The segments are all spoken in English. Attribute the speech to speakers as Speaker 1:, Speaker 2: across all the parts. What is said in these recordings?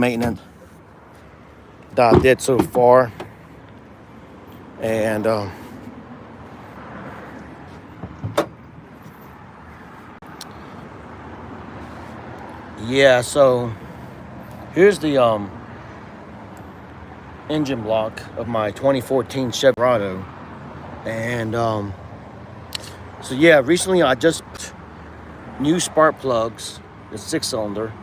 Speaker 1: maintenance that I did so far. And yeah, so here's the engine block of my 2014 Chevy Colorado. And so yeah, recently I just new spark plugs, the 6-cylinder,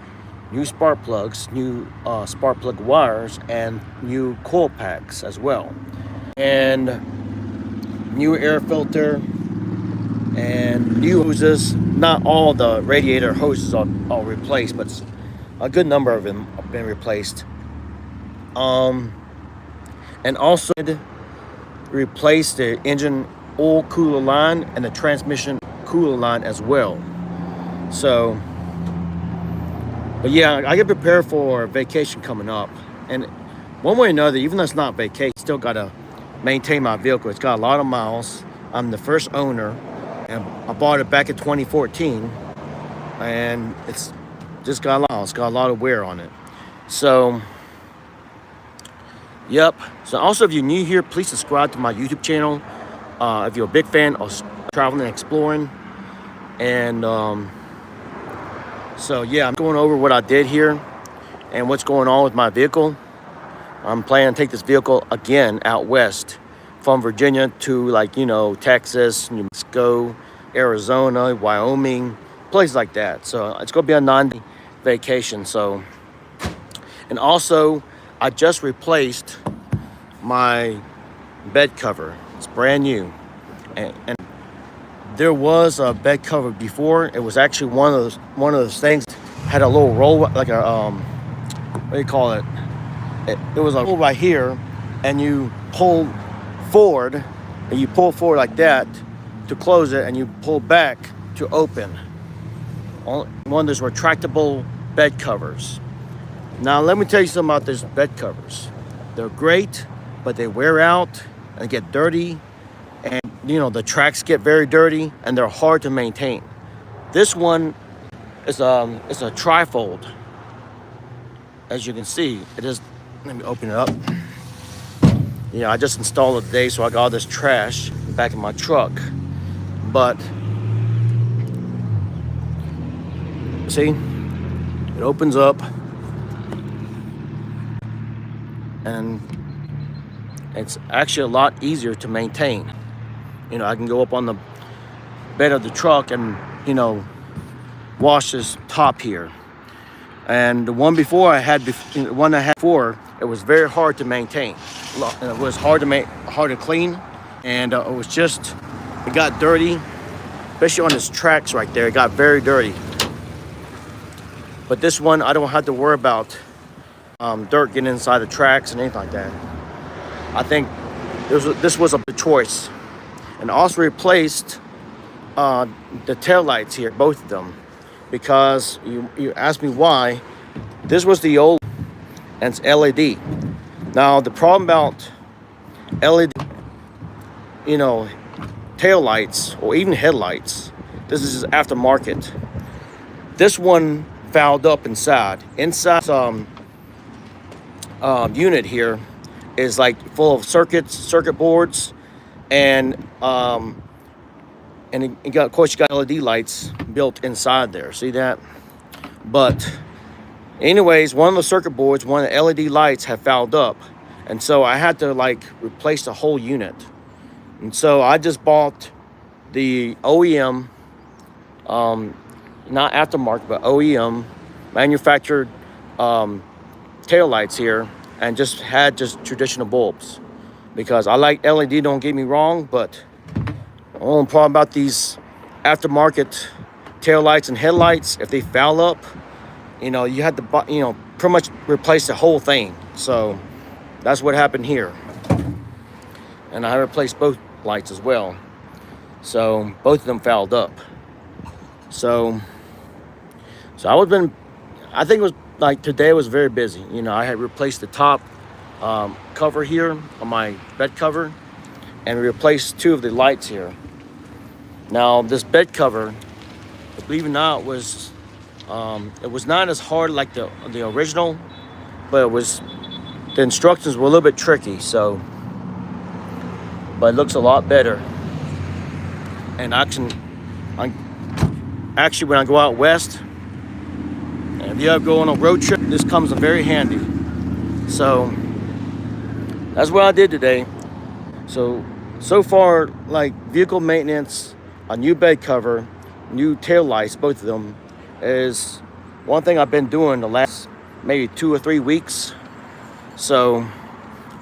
Speaker 1: new spark plugs, new spark plug wires, and new coil packs as well, and new air filter and new hoses. Not all the radiator hoses are replaced, but a good number of them have been replaced. And also replace the engine oil cooler line and the transmission cooler line as well. So, but yeah, I get prepared for vacation coming up. And one way or another, even though it's not vacation, still got to maintain my vehicle. It's got a lot of miles. I'm the first owner, and I bought it back in 2014. And it's just got a lot. It's got a lot of wear on it. So, yep. So also, if you're new here, please subscribe to my YouTube channel. If you're a big fan of traveling and exploring. And so yeah, I'm going over what I did here and what's going on with my vehicle. I'm planning to take this vehicle again out west from Virginia to, like, you know, Texas, New Mexico, Arizona, Wyoming, places like that. So it's going to be a 9-day vacation. So, and also I just replaced my bed cover. It's brand new. And there was a bed cover before. It was actually one of those things, had a little roll, like a what do you call it? It was a roll right here, and you pull forward, like that to close it, and you pull back to open. One of those retractable bed covers. Now let me tell you something about these bed covers. They're great, but they wear out and get dirty, and you know, the tracks get very dirty, and they're hard to maintain. This one is it's a trifold. As you can see, it is. Let me open it up. Yeah, I just installed it today, so I got all this trash back in my truck. But see, it opens up, and it's actually a lot easier to maintain. You know, I can go up on the bed of the truck and, you know, wash this top here. And the one before I had, it was very hard to maintain. It was hard to clean, and it got dirty, especially on this tracks right there. It got very dirty. But this one, I don't have to worry about dirt getting inside the tracks and anything like that. I think this was a good choice. And also replaced the tail lights here, both of them, because you asked me why. This was the old, and it's LED. Now the problem about LED, you know, tail lights or even headlights, this is aftermarket. This one fouled up inside. Inside unit here is like full of circuit boards, and of course you got LED lights built inside there. See that? But anyways, one of the circuit boards, one of the LED lights had fouled up, and so I had to like replace the whole unit. And so I just bought the OEM, not aftermarket, but OEM manufactured tail lights here, and just traditional bulbs, because I like LED, don't get me wrong, but the only problem about these aftermarket tail lights and headlights, if they foul up, you know, you had to, you know, pretty much replace the whole thing. So that's what happened here. And I replaced both lights as well. So both of them fouled up. So I think it was like today was very busy. You know, I had replaced the top cover here on my bed cover, and replaced 2 of the lights here. Now this bed cover, believe it or not, it was not as hard like the original but the instructions were a little bit tricky. So, but it looks a lot better. And actually, when I go out west, and if you ever go on a road trip, this comes in very handy. So that's what I did today. So far, like vehicle maintenance, a new bed cover, new tail lights, both of them, is one thing I've been doing the last maybe 2 or 3 weeks. So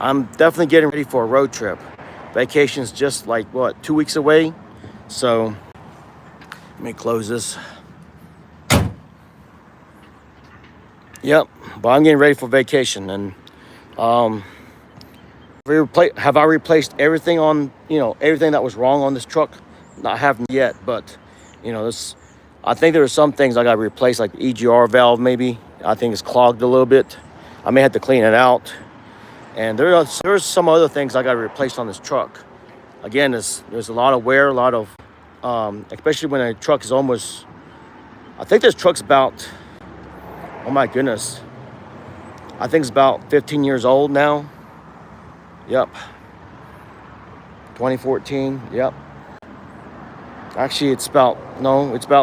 Speaker 1: I'm definitely getting ready for a road trip. Vacation's just like, 2 weeks away. So let me close this. Yep, but I'm getting ready for vacation. And have I replaced everything on, everything that was wrong on this truck? I haven't yet, but I think there are some things I got to replace, like the EGR valve maybe. I think it's clogged a little bit. I may have to clean it out. And there's some other things I got to replace on this truck. Again, there's a lot of wear, a lot of, especially when a truck is almost, I think this truck's about, oh my goodness, I think it's about 15 years old now. Yep. 2014, yep. Actually, it's about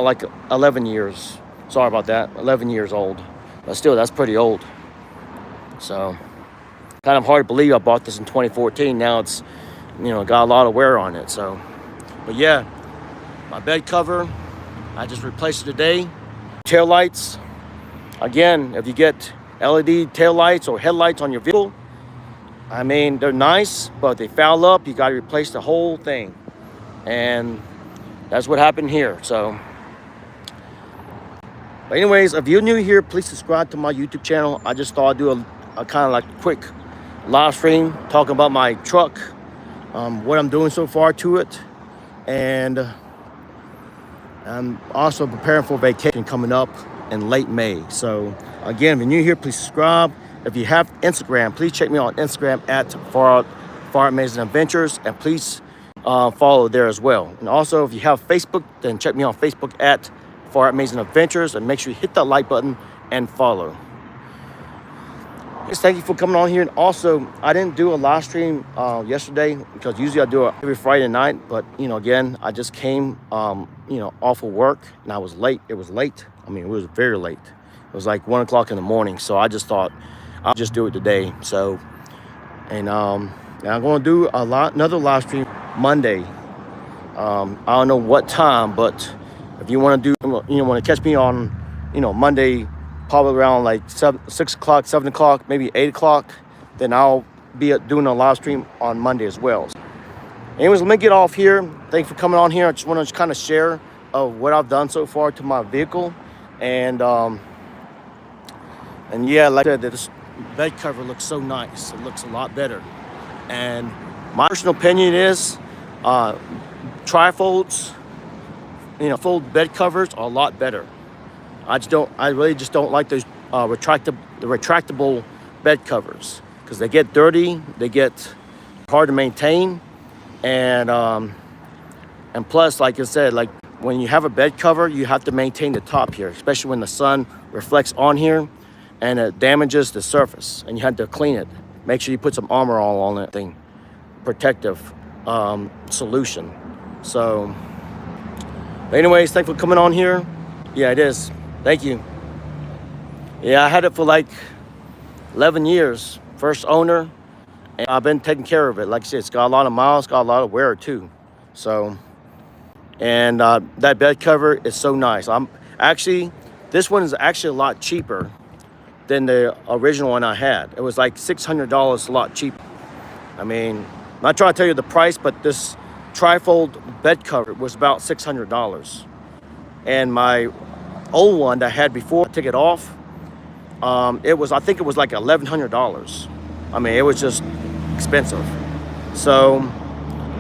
Speaker 1: like 11 years. Sorry about that, 11 years old. But still, that's pretty old. So, kind of hard to believe I bought this in 2014. Now it's, got a lot of wear on it. So, but yeah, my bed cover, I just replaced it today. Tail lights, again, if you get LED tail lights or headlights on your vehicle, I mean, they're nice, but they foul up. You got to replace the whole thing. And that's what happened here. So, but anyways, if you're new here, please subscribe to my YouTube channel. I just thought I'd do a kind of like quick live stream talking about my truck, what I'm doing so far to it. And I'm also preparing for vacation coming up in late May. So again, if you're new here, please subscribe. If you have Instagram, please check me on Instagram at Far Out Amazing Adventures, and please follow there as well. And also, if you have Facebook, then check me on Facebook at Far Out Amazing Adventures, and make sure you hit that like button and follow. Just thank you for coming on here. And also, I didn't do a live stream yesterday because usually I do it every Friday night. But again, I just came off of work and I was late. It was late. I mean, it was very late. It was like 1 o'clock in the morning. So I just thought I'll just do it today. So, and I'm going to do another live stream Monday. I don't know what time, but if you want to do, want to catch me on, Monday, probably around like 6 o'clock, 7 o'clock, maybe 8 o'clock, then I'll be doing a live stream on Monday as well. Anyways, let me get off here. Thanks for coming on here. I just want to kind of share what I've done so far to my vehicle. And yeah, like I said, this bed cover looks so nice. It looks a lot better. And my personal opinion is trifolds, fold bed covers are a lot better. I really just don't like those retractable bed covers because they get dirty, they get hard to maintain, and plus, like I said, like when you have a bed cover, you have to maintain the top here, especially when the sun reflects on here and it damages the surface, and you have to clean it. Make sure you put some Armor All on that thing, protective solution. So, but anyways, thanks for coming on here. Yeah, it is. Thank you. Yeah, I had it for like 11 years, first owner, and I've been taking care of it. Like I said, it's got a lot of miles, got a lot of wear too. So, and that bed cover is so nice. This one is actually a lot cheaper than the original one I had. It was like $600, a lot cheaper. I mean, I'm not trying to tell you the price, but this trifold bed cover was about $600. And my old one that I had before I took it off, I think it was like $1,100. I mean, it was just expensive. So,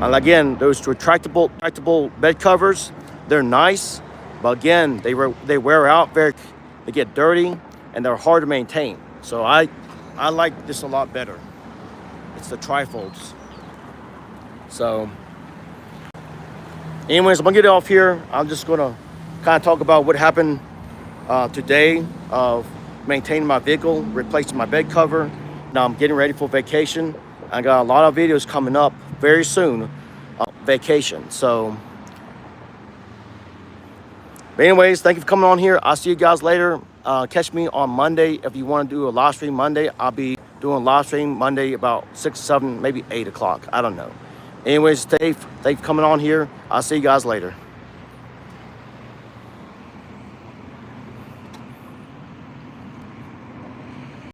Speaker 1: and again, those retractable bed covers, they're nice, but again, they wear out they get dirty, and they're hard to maintain. So I like this a lot better. It's the trifolds. So, anyways, I'm gonna get it off here. I'm just gonna kind of talk about what happened today of maintaining my vehicle, replacing my bed cover. Now I'm getting ready for vacation. I got a lot of videos coming up very soon. Vacation. So, but anyways, thank you for coming on here. I'll see you guys later. Catch me on Monday. If you want to do a live stream Monday, I'll be doing a live stream Monday about 6, 7, maybe 8 o'clock. I don't know. Anyways, Dave, thank you for coming on here. I'll see you guys later.